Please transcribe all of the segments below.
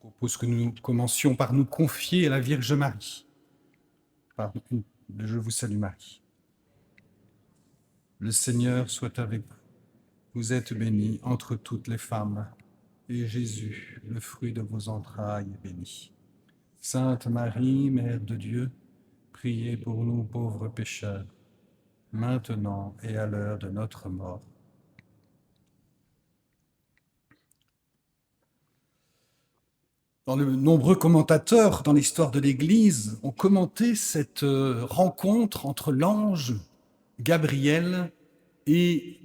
propose que nous commencions par nous confier à la Vierge Marie. Je vous salue Marie. Le Seigneur soit avec vous. Vous êtes bénie entre toutes les femmes, et Jésus, le fruit de vos entrailles, est béni. Sainte Marie, Mère de Dieu, priez pour nous pauvres pécheurs, maintenant et à l'heure de notre mort. De nombreux commentateurs dans l'histoire de l'Église ont commenté cette rencontre entre l'ange Gabriel et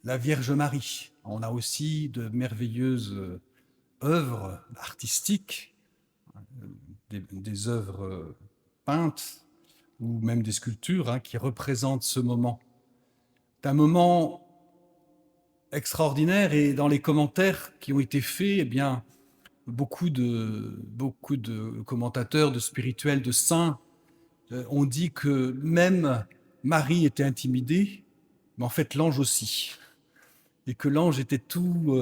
la Vierge Marie. On a aussi de merveilleuses œuvres artistiques, des œuvres peintes ou même des sculptures qui représentent ce moment. C'est un moment extraordinaire et dans les commentaires qui ont été faits, eh bien, beaucoup de commentateurs, de spirituels, de saints ont dit que même Marie était intimidée, mais en fait l'ange aussi. Et que l'ange était tout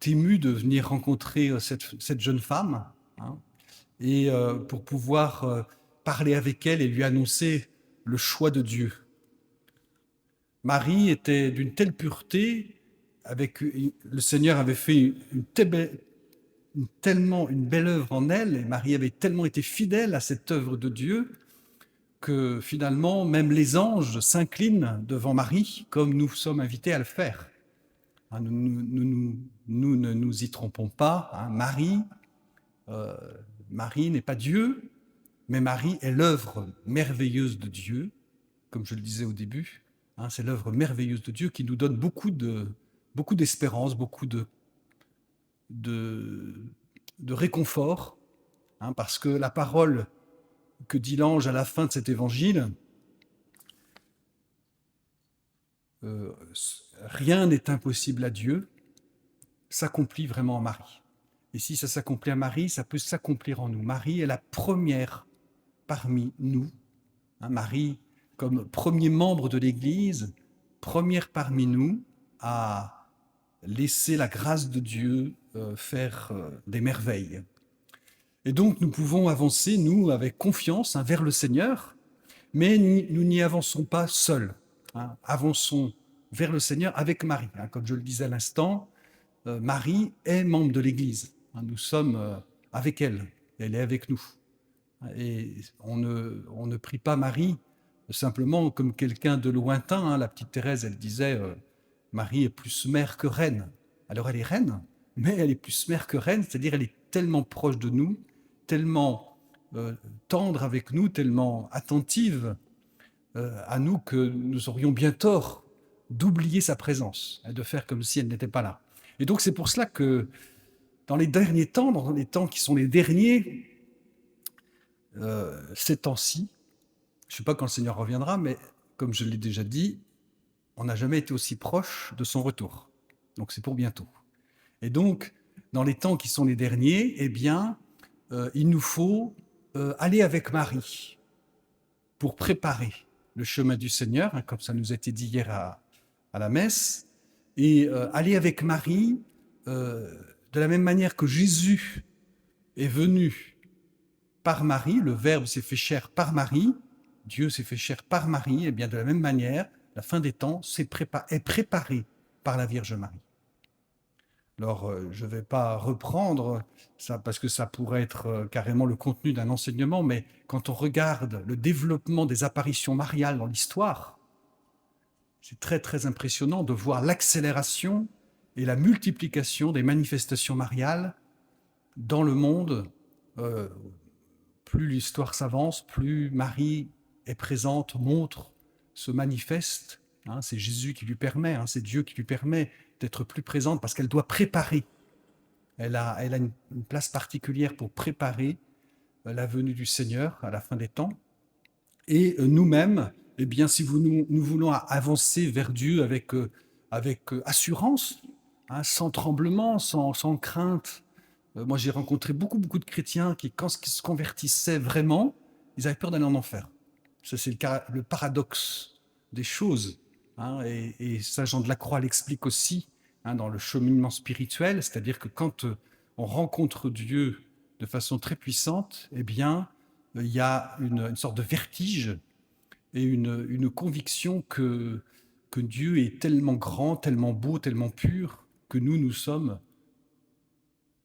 ému de venir rencontrer cette jeune femme, et pour pouvoir parler avec elle et lui annoncer le choix de Dieu. Marie était d'une telle pureté, le Seigneur avait fait une belle œuvre en elle, et Marie avait tellement été fidèle à cette œuvre de Dieu que finalement, même les anges s'inclinent devant Marie, comme nous sommes invités à le faire. Nous ne nous y trompons pas. Marie n'est pas Dieu, mais Marie est l'œuvre merveilleuse de Dieu, comme je le disais au début. C'est l'œuvre merveilleuse de Dieu qui nous donne beaucoup d'espérance, beaucoup de réconfort, parce que la parole que dit l'ange à la fin de cet évangile, rien n'est impossible à Dieu, s'accomplit vraiment en Marie. Et si ça s'accomplit à Marie, ça peut s'accomplir en nous. Marie est la première parmi nous. Marie, comme premier membre de l'Église, première parmi nous à laisser la grâce de Dieu faire des merveilles. Et donc nous pouvons avancer, nous, avec confiance vers le Seigneur, mais nous n'y avançons pas seuls. Avançons vers le Seigneur avec Marie. Comme je le disais à l'instant, Marie est membre de l'Église. Nous sommes avec elle, elle est avec nous. Et on ne prie pas Marie simplement comme quelqu'un de lointain. La petite Thérèse, elle disait Marie est plus mère que reine. Alors elle est reine, mais elle est plus mère que reine, c'est-à-dire elle est tellement proche de nous, tellement tendre avec nous, tellement attentive à nous que nous aurions bien tort d'oublier sa présence, de faire comme si elle n'était pas là. Et donc c'est pour cela que dans les derniers temps, dans les temps qui sont les derniers, ces temps-ci, je ne sais pas quand le Seigneur reviendra, mais comme je l'ai déjà dit, on n'a jamais été aussi proche de son retour. Donc c'est pour bientôt. Et donc, dans les temps qui sont les derniers, eh bien, il nous faut aller avec Marie pour préparer le chemin du Seigneur, comme ça nous a été dit hier à la messe, et aller avec Marie de la même manière que Jésus est venu par Marie, le Verbe s'est fait chair par Marie, Dieu s'est fait chair par Marie, et bien de la même manière, la fin des temps est préparée par la Vierge Marie. Alors, je ne vais pas reprendre ça parce que ça pourrait être carrément le contenu d'un enseignement, mais quand on regarde le développement des apparitions mariales dans l'histoire, c'est très, très impressionnant de voir l'accélération et la multiplication des manifestations mariales dans le monde. Plus l'histoire s'avance, plus Marie est présente, montre, se manifeste. C'est Jésus qui lui permet, c'est Dieu qui lui permet d'être plus présente parce qu'elle doit préparer. Elle a une place particulière pour préparer la venue du Seigneur à la fin des temps. Et nous-mêmes, eh bien, si nous voulons avancer vers Dieu avec assurance, sans tremblement, sans crainte. Moi, j'ai rencontré beaucoup de chrétiens qui, quand ils se convertissaient vraiment, ils avaient peur d'aller en enfer. Ça, c'est le paradoxe des choses. Et Saint Jean de la Croix l'explique aussi dans le cheminement spirituel, c'est-à-dire que quand on rencontre Dieu de façon très puissante, eh bien, il y a une sorte de vertige et une conviction que Dieu est tellement grand, tellement beau, tellement pur, que nous sommes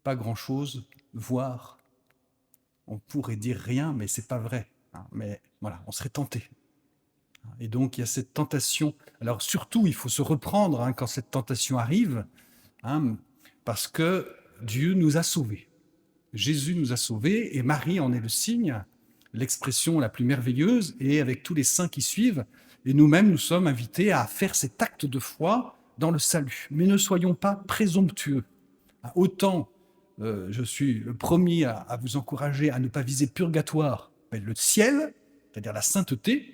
pas grand-chose, voire on pourrait dire rien, mais c'est pas vrai, hein, mais voilà, on serait tenté. Et donc il y a cette tentation. Alors surtout, il faut se reprendre, hein, quand cette tentation arrive, hein, parce que Dieu nous a sauvés. Jésus nous a sauvés et Marie en est le signe, l'expression la plus merveilleuse, et avec tous les saints qui suivent. Et nous-mêmes, nous sommes invités à faire cet acte de foi dans le salut. Mais ne soyons pas présomptueux. Autant je suis le premier à vous encourager à ne pas viser purgatoire, mais le ciel, c'est-à-dire la sainteté,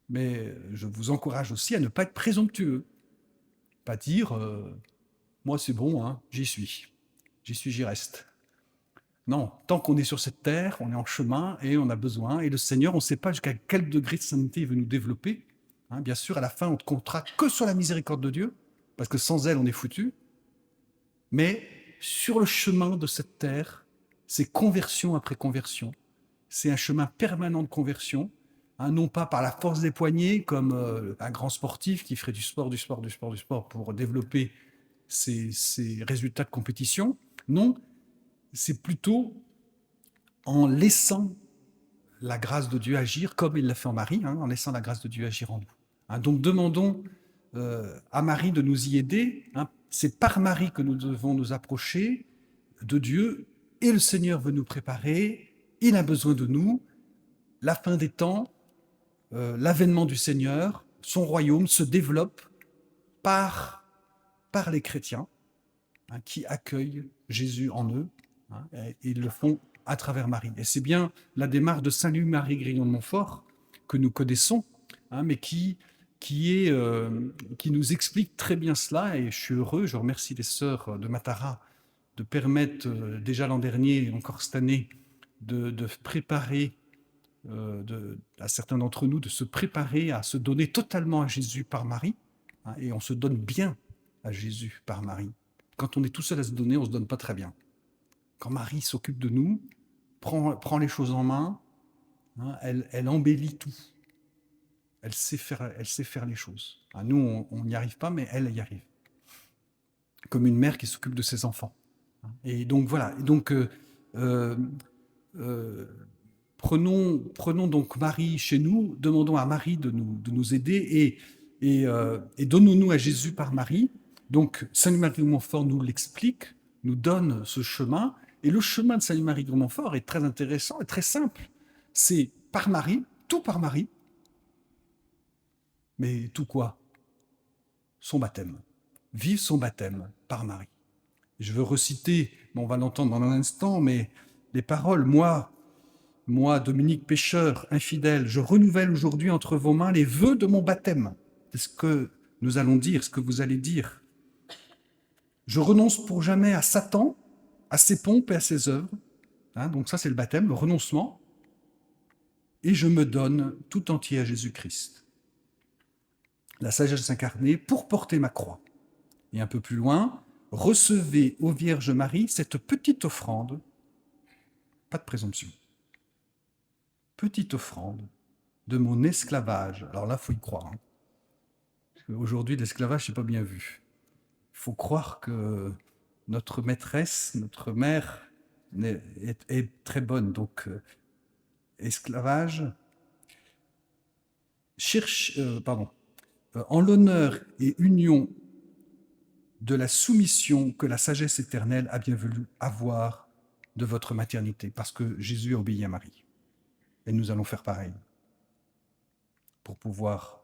mais je vous encourage aussi à ne pas être présomptueux. Pas dire moi c'est bon, hein, j'y suis, j'y reste. Non, tant qu'on est sur cette terre, on est en chemin et on a besoin. Et le Seigneur, on ne sait pas jusqu'à quel degré de sainteté il veut nous développer. Hein, bien sûr, à la fin, on ne comptera que sur la miséricorde de Dieu, parce que sans elle, on est foutu. Mais sur le chemin de cette terre, c'est conversion après conversion. C'est un chemin permanent de conversion, hein, non pas par la force des poignets, comme un grand sportif qui ferait du sport pour développer ses résultats de compétition. Non, c'est plutôt en laissant la grâce de Dieu agir, comme il l'a fait en Marie, hein, en laissant la grâce de Dieu agir en nous. Hein, donc demandons à Marie de nous y aider. Hein, c'est par Marie que nous devons nous approcher de Dieu, et le Seigneur veut nous préparer, il a besoin de nous. La fin des temps, l'avènement du Seigneur, son royaume se développe par les chrétiens, hein, qui accueillent Jésus en eux, hein, et ils le font à travers Marie. Et c'est bien la démarche de Saint Louis-Marie Grignon de Montfort que nous connaissons, hein, mais qui nous explique très bien cela, et je suis heureux, je remercie les sœurs de Matara de permettre déjà l'an dernier et encore cette année de préparer à certains d'entre nous de se préparer à se donner totalement à Jésus par Marie, hein, et on se donne bien à Jésus par Marie. Quand on est tout seul à se donner, on ne se donne pas très bien. Quand Marie s'occupe de nous, prend les choses en main, hein, elle embellit tout. Elle sait faire les choses. Ah, nous, on n'y arrive pas, mais elle y arrive. Comme une mère qui s'occupe de ses enfants. Et donc voilà. Et donc, prenons donc Marie chez nous, demandons à Marie de nous aider, et donnons-nous à Jésus par Marie. Donc, Saint Louis-Marie de Montfort nous l'explique, nous donne ce chemin. Et le chemin de Saint Louis-Marie de Montfort est très intéressant et très simple. C'est par Marie, tout par Marie. Mais tout quoi? Son baptême. Vive son baptême par Marie. Je veux reciter, on va l'entendre dans un instant, mais les paroles, moi, Dominique, pécheur, infidèle, je renouvelle aujourd'hui entre vos mains les vœux de mon baptême. C'est ce que nous allons dire, ce que vous allez dire. Je renonce pour jamais à Satan, à ses pompes et à ses œuvres. Hein, donc ça, c'est le baptême, le renoncement. Et je me donne tout entier à Jésus-Christ. La sagesse incarnée pour porter ma croix. Et un peu plus loin, recevez, ô Vierge Marie, cette petite offrande, pas de présomption, petite offrande de mon esclavage. Alors là, il faut y croire. Hein. Aujourd'hui, l'esclavage, c'est pas bien vu. Il faut croire que notre maîtresse, notre mère est très bonne. Donc, esclavage, en l'honneur et union de la soumission que la sagesse éternelle a bien voulu avoir de votre maternité, parce que Jésus a obéi à Marie. Et nous allons faire pareil pour pouvoir...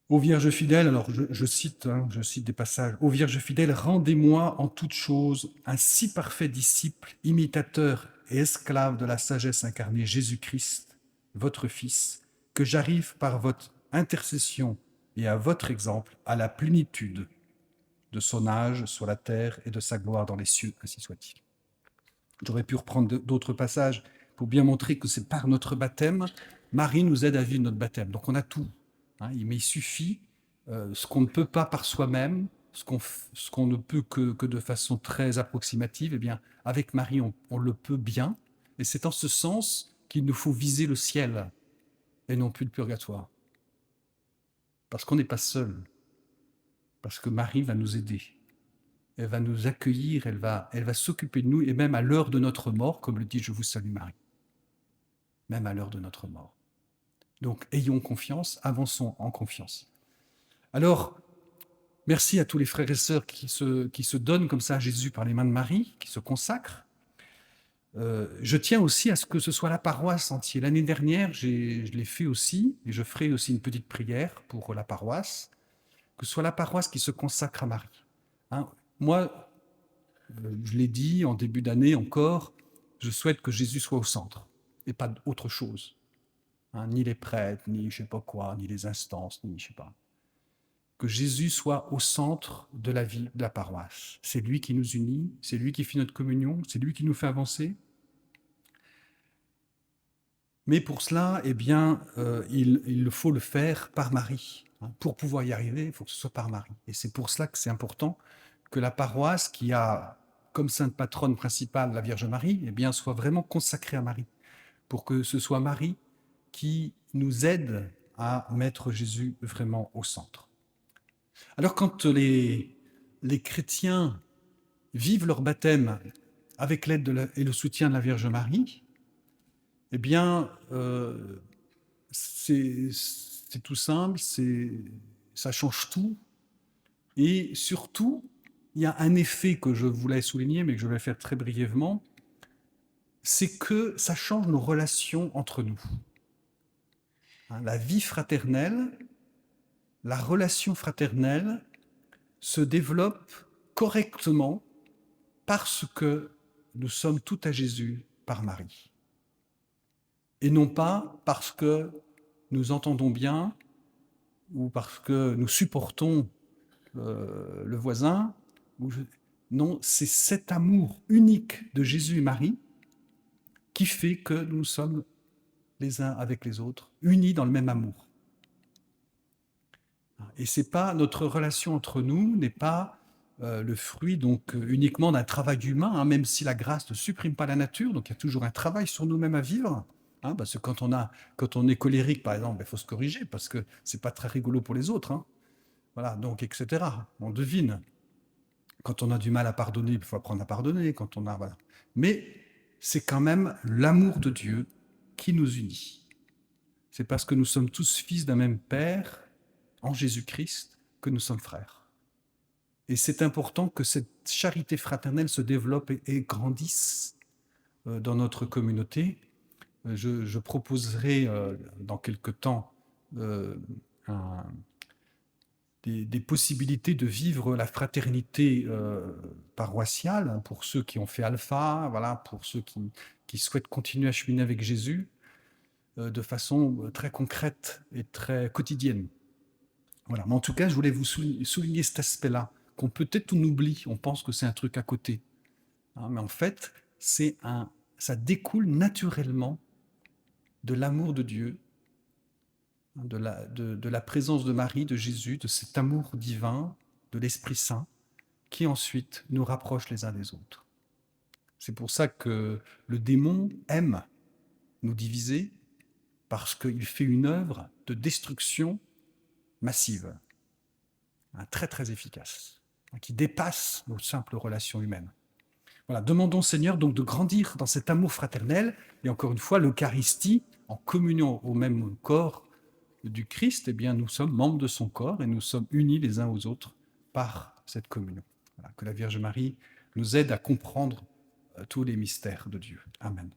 Ô Vierge fidèle, alors je cite des passages. Ô Vierge fidèle, rendez-moi en toutes choses un si parfait disciple, imitateur et esclave de la sagesse incarnée, Jésus-Christ, votre Fils, que j'arrive par votre intercession et à votre exemple à la plénitude de son âge sur la terre et de sa gloire dans les cieux, ainsi soit-il. J'aurais pu reprendre d'autres passages pour bien montrer que c'est par notre baptême, Marie nous aide à vivre notre baptême. Donc on a tout. Hein, mais il suffit, ce qu'on ne peut pas par soi-même, ce qu'on ne peut que de façon très approximative, eh bien, avec Marie, on le peut bien. Et c'est en ce sens qu'il nous faut viser le ciel et non plus le purgatoire. Parce qu'on n'est pas seul. Parce que Marie va nous aider. Elle va nous accueillir, elle va s'occuper de nous, et même à l'heure de notre mort, comme le dit « Je vous salue Marie ». Même à l'heure de notre mort. Donc, ayons confiance, avançons en confiance. Alors, merci à tous les frères et sœurs qui se donnent comme ça à Jésus par les mains de Marie, qui se consacrent. Je tiens aussi à ce que ce soit la paroisse entière. L'année dernière, je l'ai fait aussi, et je ferai aussi une petite prière pour la paroisse, que ce soit la paroisse qui se consacre à Marie. Hein, moi, je l'ai dit en début d'année encore, je souhaite que Jésus soit au centre, et pas autre chose. Hein, ni les prêtres, ni je sais pas quoi, ni les instances, ni je sais pas. Que Jésus soit au centre de la vie de la paroisse. C'est lui qui nous unit, c'est lui qui fait notre communion, c'est lui qui nous fait avancer. Mais pour cela, eh bien, il faut le faire par Marie. Hein. Pour pouvoir y arriver, il faut que ce soit par Marie. Et c'est pour cela que c'est important que la paroisse, qui a comme sainte patronne principale la Vierge Marie, eh bien, soit vraiment consacrée à Marie, pour que ce soit Marie qui nous aide à mettre Jésus vraiment au centre. Alors, quand les chrétiens vivent leur baptême avec l'aide et le soutien de la Vierge Marie, eh bien, c'est tout simple, ça change tout. Et surtout, il y a un effet que je voulais souligner, mais que je vais faire très brièvement, c'est que ça change nos relations entre nous. Hein, la vie fraternelle, la relation fraternelle se développe correctement parce que nous sommes tout à Jésus par Marie. Et non pas parce que nous entendons bien ou parce que nous supportons le voisin. Non, c'est cet amour unique de Jésus et Marie qui fait que nous sommes les uns avec les autres, unis dans le même amour. Et c'est pas, notre relation entre nous n'est pas le fruit donc uniquement d'un travail humain, hein, même si la grâce ne supprime pas la nature, donc il y a toujours un travail sur nous-mêmes à vivre. Hein, parce que quand on est colérique, par exemple, il faut se corriger parce que c'est pas très rigolo pour les autres. Hein. Voilà, donc etc. On devine. Quand on a du mal à pardonner, il faut apprendre à pardonner. Quand on a, voilà. Mais c'est quand même l'amour de Dieu qui nous unit. C'est parce que nous sommes tous fils d'un même Père, en Jésus-Christ, que nous sommes frères. Et c'est important que cette charité fraternelle se développe et grandisse dans notre communauté. Je proposerai dans quelque temps des possibilités de vivre la fraternité paroissiale hein, pour ceux qui ont fait Alpha, voilà, pour ceux qui souhaitent continuer à cheminer avec Jésus de façon très concrète et très quotidienne. Voilà. Mais en tout cas, je voulais vous souligner cet aspect-là, qu'on peut-être on oublie, on pense que c'est un truc à côté. Hein, mais en fait, ça découle naturellement de l'amour de Dieu, de la présence de Marie, de Jésus, de cet amour divin, de l'Esprit Saint, qui ensuite nous rapproche les uns des autres. C'est pour ça que le démon aime nous diviser, parce qu'il fait une œuvre de destruction massive, très très efficace, qui dépasse nos simples relations humaines. Voilà, demandons au Seigneur donc de grandir dans cet amour fraternel, et encore une fois, l'Eucharistie, en communion au même corps du Christ, eh bien, nous sommes membres de son corps et nous sommes unis les uns aux autres par cette communion. Voilà, que la Vierge Marie nous aide à comprendre tous les mystères de Dieu. Amen.